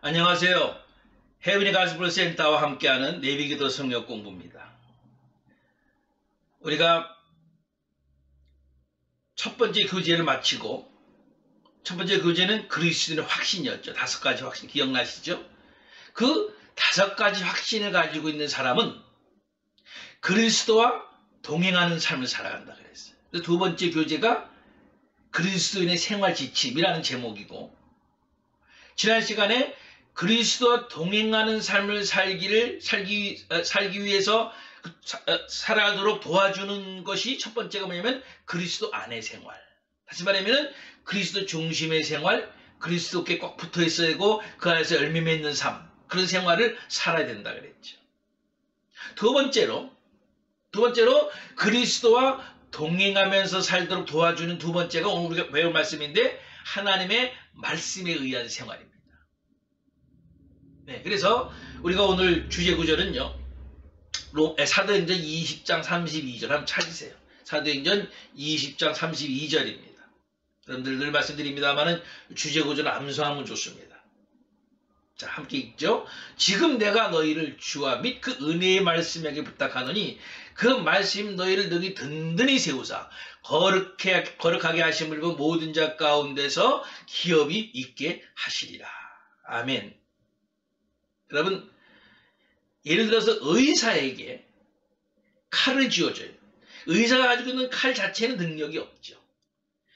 안녕하세요. 헤브리 가스펠 센터와 함께하는 내비기도 성역 공부입니다. 우리가 첫 번째 교제를 마치고 첫 번째 교제는 그리스도인의 확신이었죠. 5가지 확신 기억나시죠? 그 5가지 확신을 가지고 있는 사람은 그리스도와 동행하는 삶을 살아간다 그랬어요. 두 번째 교제가 그리스도인의 생활 지침이라는 제목이고, 지난 시간에 그리스도와 동행하는 삶을 살기 위해서 살아가도록 도와주는 것이 첫 번째가 뭐냐면 그리스도 안의 생활. 다시 말하면 그리스도 중심의 생활, 그리스도께 꼭 붙어 있어야 되고 그 안에서 열매 맺는 삶, 그런 생활을 살아야 된다 그랬죠. 두 번째로 그리스도와 동행하면서 살도록 도와주는 두 번째가 오늘 우리가 배울 말씀인데, 하나님의 말씀에 의한 생활입니다. 네, 그래서 우리가 오늘 주제 구절은요, 사도행전 20장 32절 한번 찾으세요. 사도행전 20장 32절입니다. 여러분들 늘 말씀드립니다만은 주제 구절을 암송하면 좋습니다. 자, 함께 읽죠. 지금 내가 너희를 주와 및 그 은혜의 말씀에게 부탁하노니 그 말씀 너희를 능히 든든히 세우사 거룩하게 하심을 본 모든 자 가운데서 기업이 있게 하시리라. 아멘. 여러분, 예를 들어서 의사에게 칼을 쥐어줘요. 의사가 가지고 있는 칼 자체는 능력이 없죠.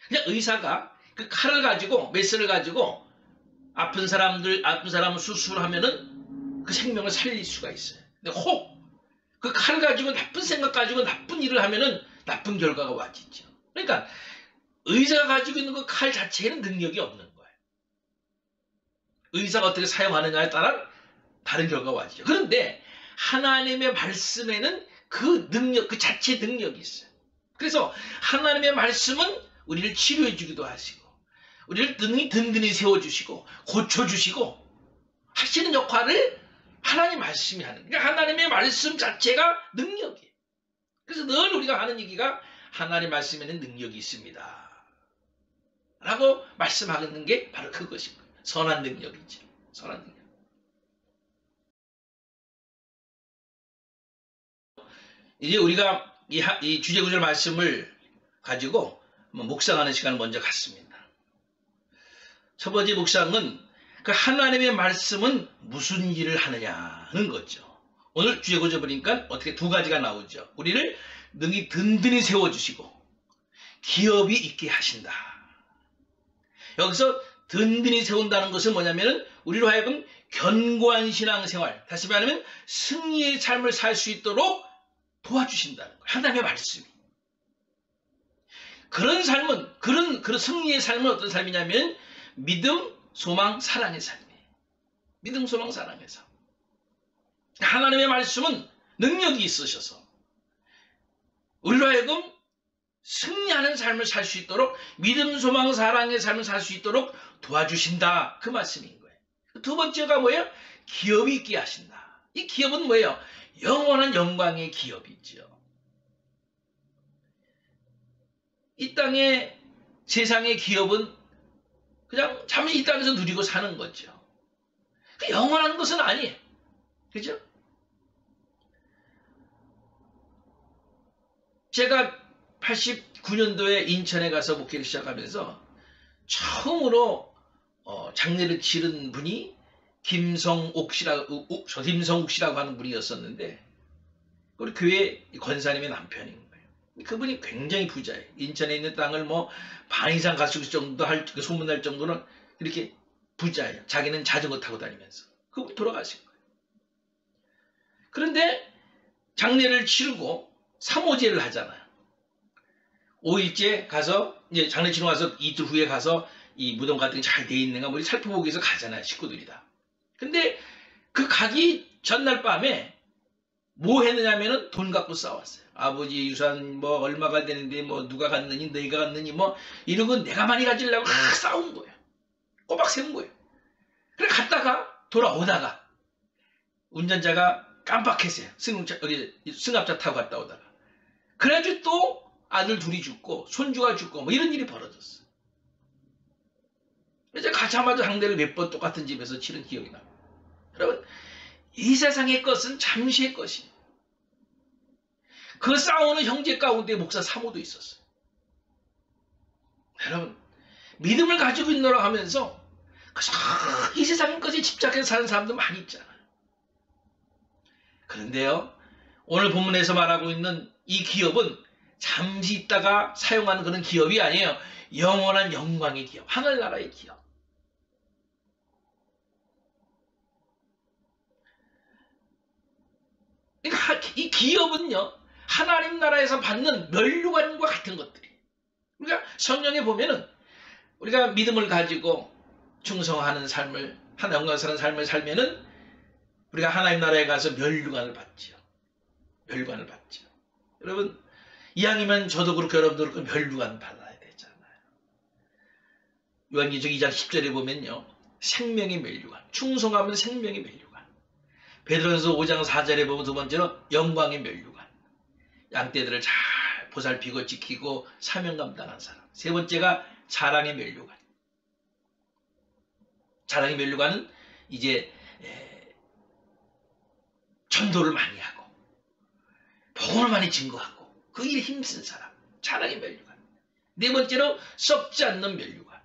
그냥 의사가 그 칼을 가지고, 메스를 가지고 아픈 사람을 수술하면은 그 생명을 살릴 수가 있어요. 근데 혹 그 칼을 가지고 나쁜 생각 가지고 나쁜 일을 하면은 나쁜 결과가 와지죠. 그러니까 의사가 가지고 있는 그 칼 자체에는 능력이 없는 거예요. 의사가 어떻게 사용하느냐에 따라 다른 결과가 와지죠. 그런데 하나님의 말씀에는 그 능력, 그 자체 능력이 있어요. 그래서 하나님의 말씀은 우리를 치료해 주기도 하시고, 우리를 든든히 세워주시고, 고쳐주시고 하시는 역할을 하나님 말씀이 하는 거예요. 그러니까 하나님의 말씀 자체가 능력이에요. 그래서 늘 우리가 하는 얘기가 하나님 말씀에는 능력이 있습니다 라고 말씀하는 게 바로 그것인 거예요. 선한 능력이죠. 선한 능력. 이제 우리가 이 주제 구절 말씀을 가지고 묵상하는 시간을 먼저 갖습니다. 첫 번째 묵상은 그 하나님의 말씀은 무슨 일을 하느냐는 거죠. 오늘 주제 구절 보니까 어떻게 2가지가 나오죠. 우리를 능히 든든히 세워주시고 기업이 있게 하신다. 여기서 든든히 세운다는 것은 뭐냐면 우리로 하여금 견고한 신앙생활, 다시 말하면 승리의 삶을 살 수 있도록 도와주신다는 거예요. 하나님의 말씀이. 그런 삶은, 그런 승리의 삶은 어떤 삶이냐면 믿음, 소망, 사랑의 삶이에요. 믿음, 소망, 사랑의 삶. 하나님의 말씀은 능력이 있으셔서 우리로 하여금 승리하는 삶을 살 수 있도록, 믿음, 소망, 사랑의 삶을 살 수 있도록 도와주신다. 그 말씀인 거예요. 두 번째가 뭐예요? 기업이 있게 하신다. 이 기업은 뭐예요? 영원한 영광의 기업이죠. 이 땅의 세상의 기업은 그냥 잠시 이 땅에서 누리고 사는 거죠. 영원한 것은 아니에요. 그죠? 제가 89년도에 인천에 가서 목회를 시작하면서 처음으로 장례를 치른 분이 김성욱 씨라고 하는 분이었었는데, 우리 교회 권사님의 남편인 거예요. 그분이 굉장히 부자예요. 인천에 있는 땅을 반 이상 가질 정도 소문날 정도는 이렇게 부자예요. 자기는 자전거 타고 다니면서. 그분이 돌아가신 거예요. 그런데 장례를 치르고 3호제를 하잖아요. 5일째 가서, 이제 장례 치르고 와서 이틀 후에 가서 이 무덤 같은 게 잘 돼 있는가 우리 살펴보기 위해서 가잖아요. 식구들이 다. 근데 그 가기 전날 밤에 뭐 했느냐면은 돈 갖고 싸웠어요. 아버지 유산 얼마가 되는데 누가 갔느니 너희가 갔느니 이런 건 내가 많이 가지려고 싸운 거예요. 꼬박 세운 거예요. 그래 갔다가 돌아오다가 운전자가 깜빡했어요. 승합차 타고 갔다 오다가. 그래가지고 또 아들 둘이 죽고 손주가 죽고 이런 일이 벌어졌어요. 이제 가자마자 상대를 몇 번 똑같은 집에서 치른 기억이 납니다. 여러분, 이 세상의 것은 잠시의 것이에요. 그 싸우는 형제 가운데 목사 사모도 있었어요. 여러분, 믿음을 가지고 있노라 하면서 이 세상의 것에 집착해서 사는 사람도 많이 있잖아요. 그런데요, 오늘 본문에서 말하고 있는 이 기업은 잠시 있다가 사용하는 그런 기업이 아니에요. 영원한 영광의 기업, 하늘나라의 기업. 그러니까 이 기업은요, 하나님 나라에서 받는 면류관과 같은 것들이. 우리가 성경에 보면은 우리가 믿음을 가지고 충성하는 삶을, 하나님 영광스러운 삶을 살면은 우리가 하나님 나라에 가서 면류관을 받지요. 면류관을 받죠. 여러분, 이왕이면 저도 그렇고 여러분도 그렇고 면류관 받아야 되잖아요. 요한계시록 2장 10절에 보면요, 생명의 면류관, 충성하면 생명의 면류관. 베드로전서 5장 4절에 보면 두 번째로 영광의 면류관, 양떼들을 잘 보살피고 지키고 사명 감당한 사람. 세 번째가 자랑의 면류관. 자랑의 면류관은 이제 전도를 많이 하고 복음을 많이 증거하고 그 일에 힘쓴 사람, 자랑의 면류관. 네 번째로 썩지 않는 면류관.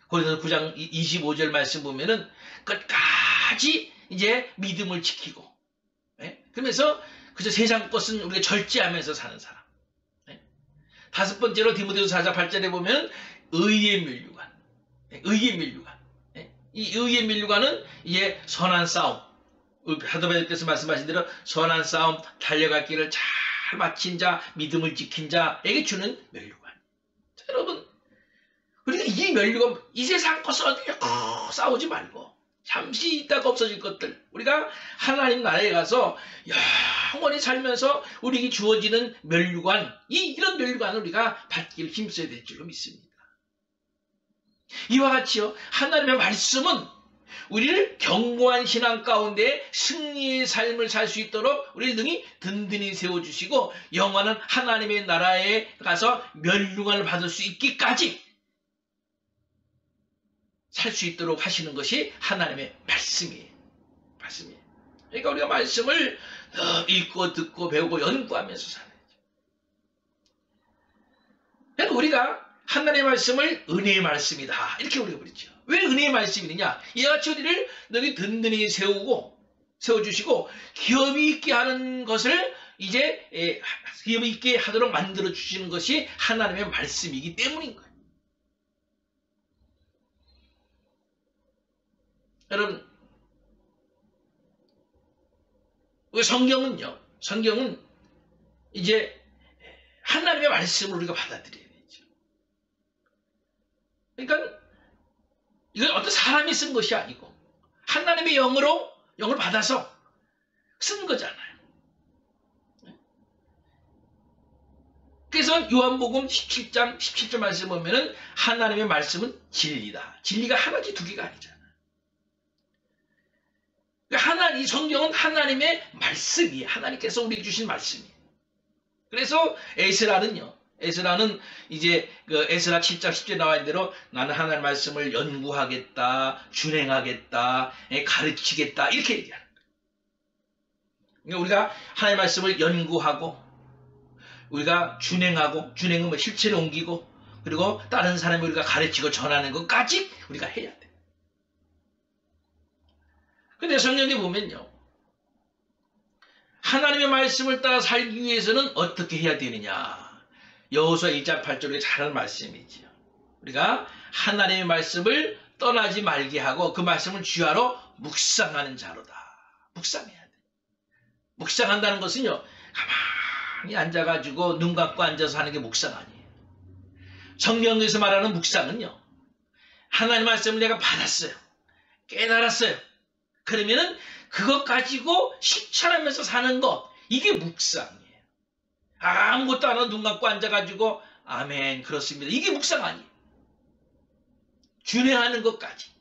고린도서 9장 25절 말씀 보면은 끝까지 이제 믿음을 지키고, 그러면서 그저 세상 것은 우리가 절제하면서 사는 사람. 다섯 번째로 디모데후서 4장 8절에 보면 의의 면류관. 의의 면류관. 이 의의 면류관은 이제 선한 싸움. 사도바울께서 말씀하신 대로 선한 싸움, 달려갈 길을 잘 마친 자, 믿음을 지킨 자에게 주는 면류관. 자, 여러분, 우리가 이 면류관, 이 세상 것을 어떻게 싸우지 말고 잠시 있다가 없어질 것들, 우리가 하나님 나라에 가서 영원히 살면서 우리에게 주어지는 면류관, 이런 면류관을 우리가 받기를 힘써야 될 줄로 믿습니다. 이와 같이요, 하나님의 말씀은 우리를 견고한 신앙 가운데 승리의 삶을 살 수 있도록 우리를 능히 든든히 세워주시고 영원한 하나님의 나라에 가서 면류관을 받을 수 있기까지 살 수 있도록 하시는 것이 하나님의 말씀이에요. 말씀이에요. 그러니까 우리가 말씀을 읽고 듣고 배우고 연구하면서 살아야죠. 그러니까 우리가 하나님의 말씀을 은혜의 말씀이다, 이렇게 우리가 부르죠. 왜 은혜의 말씀이냐? 이와 같이 우리를 너희 든든히 세워주시고 기업이 있게 하는 것을 이제 기업이 있게 하도록 만들어 주시는 것이 하나님의 말씀이기 때문인 거예요. 여러분, 성경은 이제 하나님의 말씀을 우리가 받아들여야 되죠. 그러니까 이건 어떤 사람이 쓴 것이 아니고 하나님의 영을 받아서 쓴 거잖아요. 그래서 요한복음 17장 17절 말씀 보면은 하나님의 말씀은 진리다. 진리가 하나지 두 개가 아니잖아요. 이 성경은 하나님의 말씀이에요. 하나님께서 우리에게 주신 말씀이에요. 그래서 에스라는 이제 그 에스라 7장 10절에 나와 있는 대로 나는 하나님의 말씀을 연구하겠다, 준행하겠다, 가르치겠다, 이렇게 얘기하는 거예요. 그러니까 우리가 하나님의 말씀을 연구하고 우리가 준행은 뭐 실체를 옮기고 그리고 다른 사람이 우리가 가르치고 전하는 것까지 우리가 해야 돼요. 근데 성경에 보면요, 하나님의 말씀을 따라 살기 위해서는 어떻게 해야 되느냐? 여호수아 1장 8절에 잘 아는 말씀이지요. 우리가 하나님의 말씀을 떠나지 말게 하고 그 말씀을 주야로 묵상하는 자로다. 묵상해야 돼. 묵상한다는 것은요, 가만히 앉아가지고 눈 감고 앉아서 하는 게 묵상 아니에요. 성경에서 말하는 묵상은요, 하나님의 말씀을 내가 받았어요. 깨달았어요. 그러면은 그것 가지고 실천하면서 사는 것, 이게 묵상이에요. 아무것도 안 하고 눈 감고 앉아가지고 아멘 그렇습니다, 이게 묵상 아니에요. 준행하는 것까지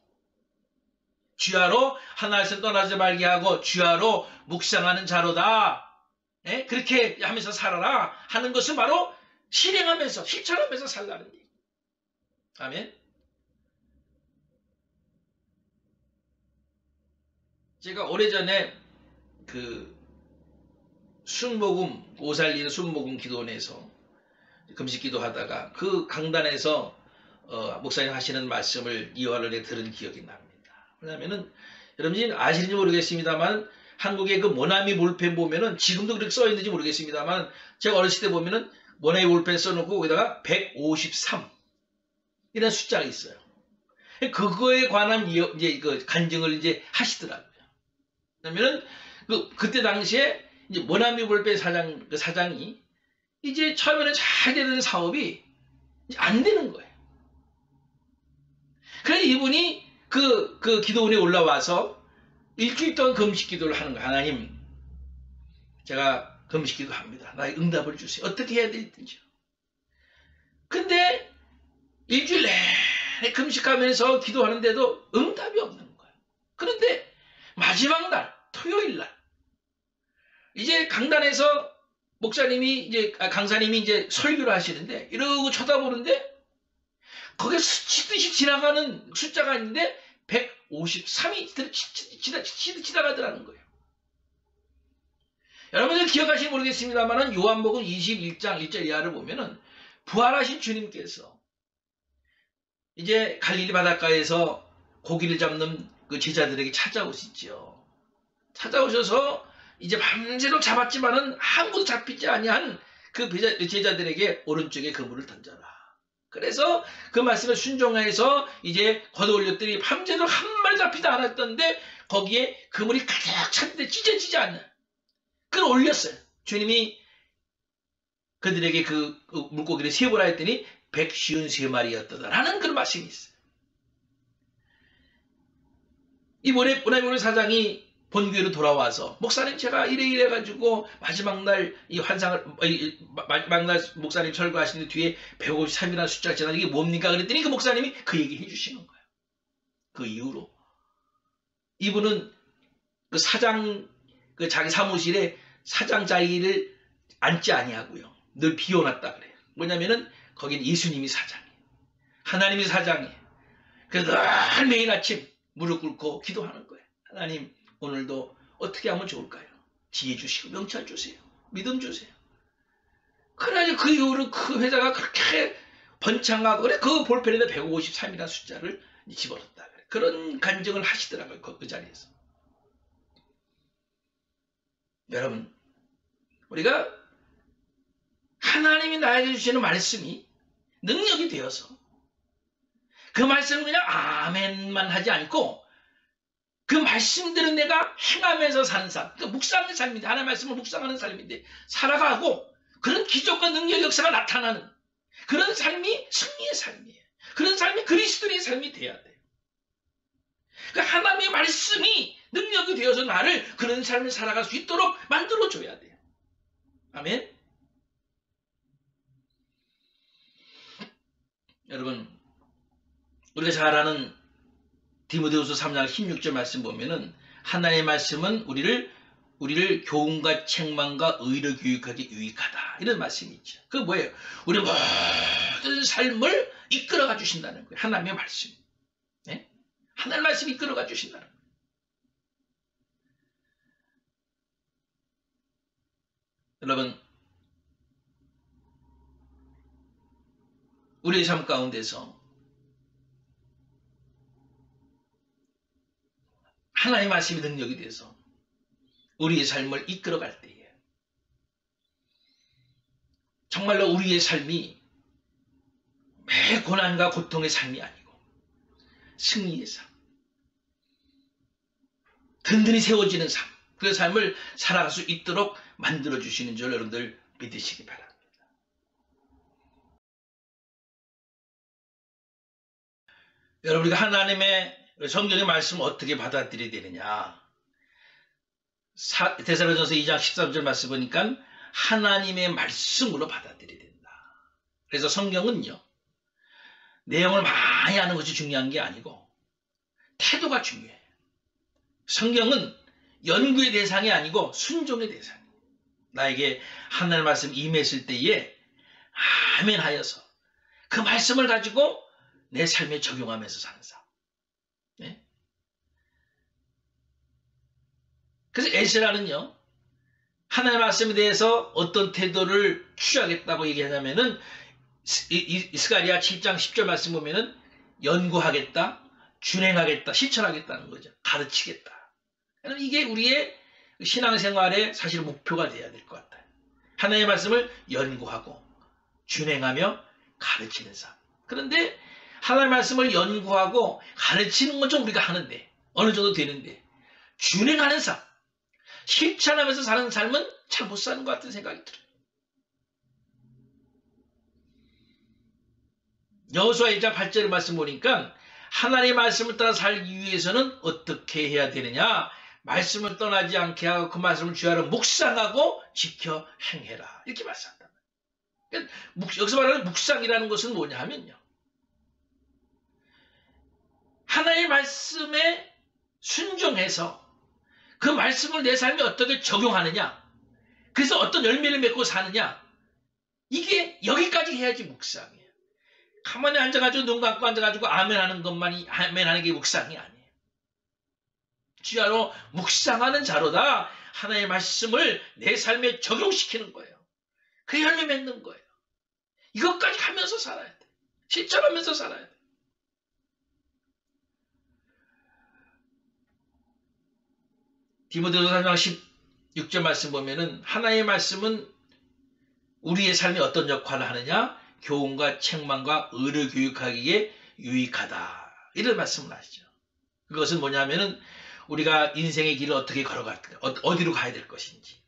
주야로 하나님께서 떠나지 말게 하고 주야로 묵상하는 자로다, 그렇게 하면서 살아라 하는 것은 바로 실행하면서 실천하면서 살라는 얘기예요. 아멘. 제가 오래전에 그 순복음, 오살리는 순복음 기도원에서 금식 기도하다가 그 강단에서 목사님 하시는 말씀을 이화를 들은 기억이 납니다. 왜냐면은 여러분이 아시는지 모르겠습니다만 한국의 그 모나미 볼펜 보면은 지금도 그렇게 써 있는지 모르겠습니다만 제가 어렸을 때 보면은 모나미 볼펜 써놓고 거기다가 153 이런 숫자가 있어요. 그거에 관한 이제 그 간증을 이제 하시더라고요. 왜냐면은 그때 당시에 이제 모나미 볼펜 사장이 이제 처음에는 잘 되는 사업이 이제 안 되는 거예요. 그래서 이분이 그 기도원에 올라와서 일주일 동안 금식 기도를 하는 거예요. 하나님, 제가 금식 기도합니다. 나의 응답을 주세요. 어떻게 해야 될지요. 근데 일주일 내내 금식하면서 기도하는데도 응답이 없는 거예요. 그런데 마지막 날, 토요일 날, 이제 강단에서 목사님이 강사님이 이제 설교를 하시는데 이러고 쳐다보는데 거기에 스치듯이 지나가는 숫자가 있는데 153이 지나가더라는 거예요. 여러분들 기억하시는지 모르겠습니다만 요한복음 21장 1절 이하를 보면은 부활하신 주님께서 이제 갈릴리 바닷가에서 고기를 잡는 그 제자들에게 찾아오시죠. 찾아오셔서 이제 밤새도록 잡았지만은 아무도 잡히지 아니한 그 제자들에게 오른쪽에 그물을 던져라. 그래서 그 말씀에 순종해서 이제 걷어올렸더니 밤새도록 한 마리 잡히지 않았던데 거기에 그물이 가득 찼는데 찢어지지 않는 그걸 올렸어요. 주님이 그들에게 그 물고기를 세보라 했더니 153마리였다라는 그런 말씀이 있어요. 이번에 보나미볼 사장이 본교회로 돌아와서 목사님 제가 이래 가지고 마지막 날 이 환상을 마지막 날 목사님 설교하시는 뒤에 153이라는 숫자가 지나 이게 뭡니까 그랬더니 그 목사님이 그 얘기 해주시는 거예요. 그 이후로 이분은 그 사장 그 자기 사무실에 사장 자리를 앉지 아니하고요. 늘 비워놨다 그래요. 뭐냐면은 거긴 예수님이 사장이에요. 하나님이 사장이에요. 그래서 늘 매일 아침 무릎 꿇고 기도하는 거예요. 하나님 오늘도 어떻게 하면 좋을까요? 지혜 주시고 명찰 주세요. 믿음 주세요. 그래가지고 그 이후로 그 회사가 그렇게 번창하고 그래 그 볼펜에다 153이라는 숫자를 집어넣었다. 그래. 그런 간증을 하시더라고요. 그 자리에서. 여러분 우리가 하나님이 나에게 주시는 말씀이 능력이 되어서 그 말씀을 그냥 아멘만 하지 않고 그 말씀대로 내가 행하면서 사는 삶, 그러니까 묵상하는 삶인데 하나님의 말씀을 묵상하는 삶인데 살아가고 그런 기적과 능력 역사가 나타나는 그런 삶이 승리의 삶이에요. 그런 삶이 그리스도의 삶이 돼야 돼요. 그러니까 하나님의 말씀이 능력이 되어서 나를 그런 삶을 살아갈 수 있도록 만들어줘야 돼요. 아멘. 여러분 우리가 잘 아는 디모데후서 3장 16절 말씀 보면은 하나님의 말씀은 우리를 교훈과 책망과 의로 교육하기 유익하다. 이런 말씀이 있죠. 그게 뭐예요? 우리 모든 삶을 이끌어가 주신다는 거예요. 하나님의 말씀. 네? 하나님의 말씀이 이끌어가 주신다는 거예요. 여러분 우리의 삶 가운데서 하나님의 말씀이 능력이 돼서 우리의 삶을 이끌어갈 때에 정말로 우리의 삶이 매 고난과 고통의 삶이 아니고 승리의 삶, 든든히 세워지는 삶, 그 삶을 살아갈 수 있도록 만들어주시는 줄 여러분들 믿으시기 바랍니다. 여러분 우리가 하나님의 성경의 말씀을 어떻게 받아들여야 되느냐. 데살로니가전서 2장 13절 말씀 보니까 하나님의 말씀으로 받아들여야 된다. 그래서 성경은요. 내용을 많이 아는 것이 중요한 게 아니고 태도가 중요해요. 성경은 연구의 대상이 아니고 순종의 대상이에요. 나에게 하나님의 말씀 임했을 때에 아멘 하여서 그 말씀을 가지고 내 삶에 적용하면서 사는 삶. 네? 그래서 에스라는요, 하나님의 말씀에 대해서 어떤 태도를 취하겠다고 얘기하냐면은, 이스가리야 7장 10절 말씀 보면은, 연구하겠다, 준행하겠다, 실천하겠다는 거죠. 가르치겠다. 이게 우리의 신앙생활의 사실 목표가 돼야 될 것 같아요. 하나님의 말씀을 연구하고, 준행하며 가르치는 삶. 그런데 하나님의 말씀을 연구하고 가르치는 건 좀 우리가 하는데, 어느 정도 되는데, 준행하는 삶, 실천하면서 사는 삶은 잘 못 사는 것 같은 생각이 들어요. 여호수아 1장 8절 말씀 보니까 하나님의 말씀을 따라 살기 위해서는 어떻게 해야 되느냐? 말씀을 떠나지 않게 하고 그 말씀을 주야로 묵상하고 지켜 행해라. 이렇게 말씀한다. 그러니까 여기서 말하는 묵상이라는 것은 뭐냐 하면요, 하나님의 말씀에 순종해서 그 말씀을 내 삶에 어떻게 적용하느냐, 그래서 어떤 열매를 맺고 사느냐, 이게 여기까지 해야지 묵상이에요. 가만히 앉아가지고 눈 감고 앉아가지고 아멘하는 것만이 아멘하는 게 묵상이 아니에요. 주야로 묵상하는 자로다. 하나님의 말씀을 내 삶에 적용시키는 거예요. 그 열매 맺는 거예요. 이것까지 하면서 살아야 돼. 실천하면서 살아야 돼. 디모데후서 3장 16절 말씀 보면은 하나님의 말씀은 우리의 삶에 어떤 역할을 하느냐? 교훈과 책망과 의를 교육하기에 유익하다. 이런 말씀을 하시죠. 그것은 뭐냐면은 우리가 인생의 길을 어떻게 걸어갈까, 어디로 가야 될 것인지,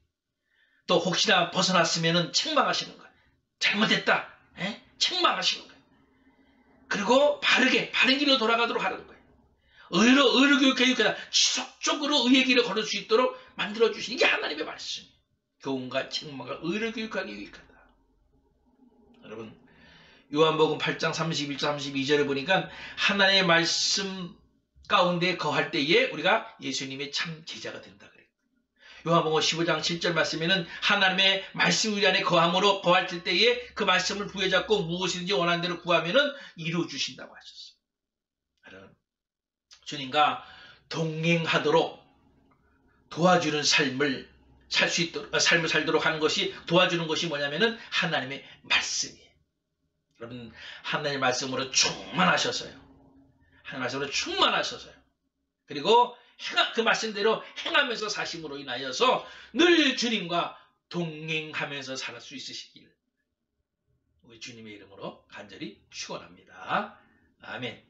또 혹시나 벗어났으면은 책망하시는 거예요. 잘못했다, 책망하시는 거예요. 그리고 바른 길로 돌아가도록 하는 거예요. 의로 교육하니까 지속적으로 의의 길을 걸을 수 있도록 만들어주신 이게 하나님의 말씀이에요. 교훈과 책망과 의를 교육하기 유익하다. 여러분, 요한복음 8장 31절 32절을 보니까 하나님의 말씀 가운데 거할 때에 우리가 예수님의 참 제자가 된다 그래요. 요한복음 15장 7절 말씀에는 하나님의 말씀 우리 안에 거함으로 거할 때에 그 말씀을 부여잡고 무엇이든지 원하는 대로 구하면은 이루어 주신다고 하셨어요. 여러분, 주님과 동행하도록 도와주는 삶을 살 수 있도록, 삶을 살도록 하는 것이, 도와주는 것이 뭐냐면은 하나님의 말씀이에요. 여러분, 하나님의 말씀으로 충만하셔서요. 하나님의 말씀으로 충만하셔서요. 그리고 그 말씀대로 행하면서 사심으로 인하여서 늘 주님과 동행하면서 살 수 있으시길 우리 주님의 이름으로 간절히 축원합니다. 아멘.